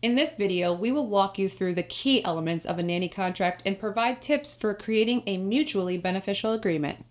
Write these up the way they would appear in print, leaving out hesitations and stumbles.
In this video, we will walk you through the key elements of a nanny contract and provide tips for creating a mutually beneficial agreement.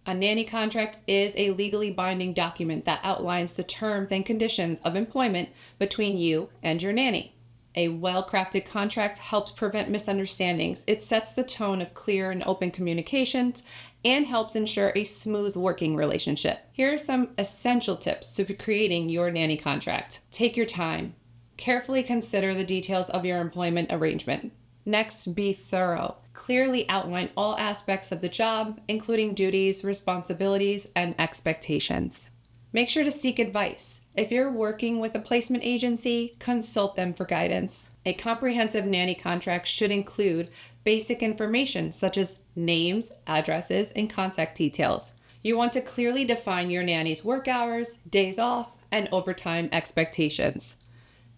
A nanny contract is a legally binding document that outlines the terms and conditions of employment between you and your nanny. A well-crafted contract helps prevent misunderstandings. It sets the tone of clear and open communications and helps ensure a smooth working relationship. Here are some essential tips to creating your nanny contract. Take your time. Carefully consider the details of your employment arrangement. Next, be thorough. Clearly outline all aspects of the job, including duties, responsibilities, and expectations. Make sure to seek advice. If you're working with a placement agency, consult them for guidance. A comprehensive nanny contract should include basic information such as names, addresses, and contact details. You want to clearly define your nanny's work hours, days off, and overtime expectations.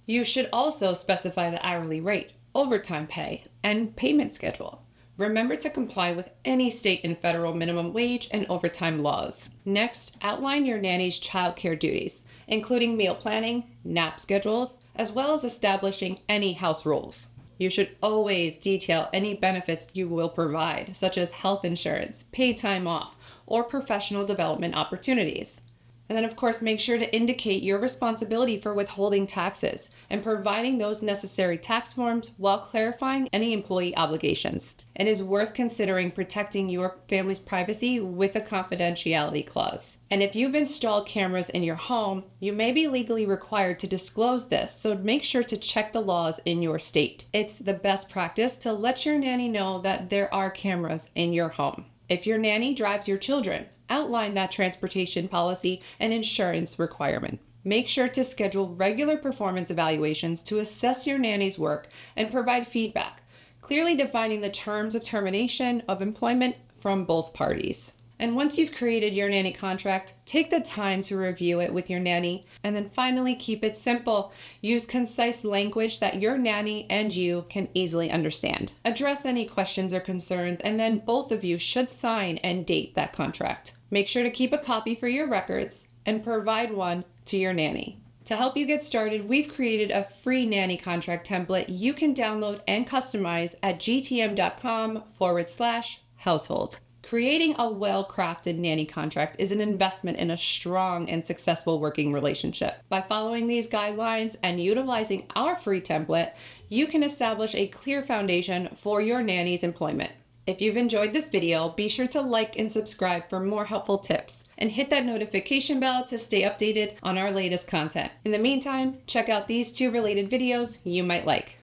You should also specify the hourly rate, overtime pay, and payment schedule. Remember to comply with any state and federal minimum wage and overtime laws. Next, outline your nanny's childcare duties, including meal planning, nap schedules, as well as establishing any house rules. You should always detail any benefits you will provide, such as health insurance, paid time off, or professional development opportunities. And then, of course, make sure to indicate your responsibility for withholding taxes and providing those necessary tax forms while clarifying any employee obligations. It is worth considering protecting your family's privacy with a confidentiality clause. And if you've installed cameras in your home, you may be legally required to disclose this, so make sure to check the laws in your state. It's the best practice to let your nanny know that there are cameras in your home. If your nanny drives your children, outline that transportation policy and insurance requirement. Make sure to schedule regular performance evaluations to assess your nanny's work and provide feedback, clearly defining the terms of termination of employment from both parties. And once you've created your nanny contract, take the time to review it with your nanny, and then finally keep it simple. Use concise language that your nanny and you can easily understand. Address any questions or concerns, and then both of you should sign and date that contract. Make sure to keep a copy for your records and provide one to your nanny. To help you get started, we've created a free nanny contract template you can download and customize at gtm.com/household. Creating a well-crafted nanny contract is an investment in a strong and successful working relationship. By following these guidelines and utilizing our free template, you can establish a clear foundation for your nanny's employment. If you've enjoyed this video, be sure to like and subscribe for more helpful tips, and hit that notification bell to stay updated on our latest content. In the meantime, check out these two related videos you might like.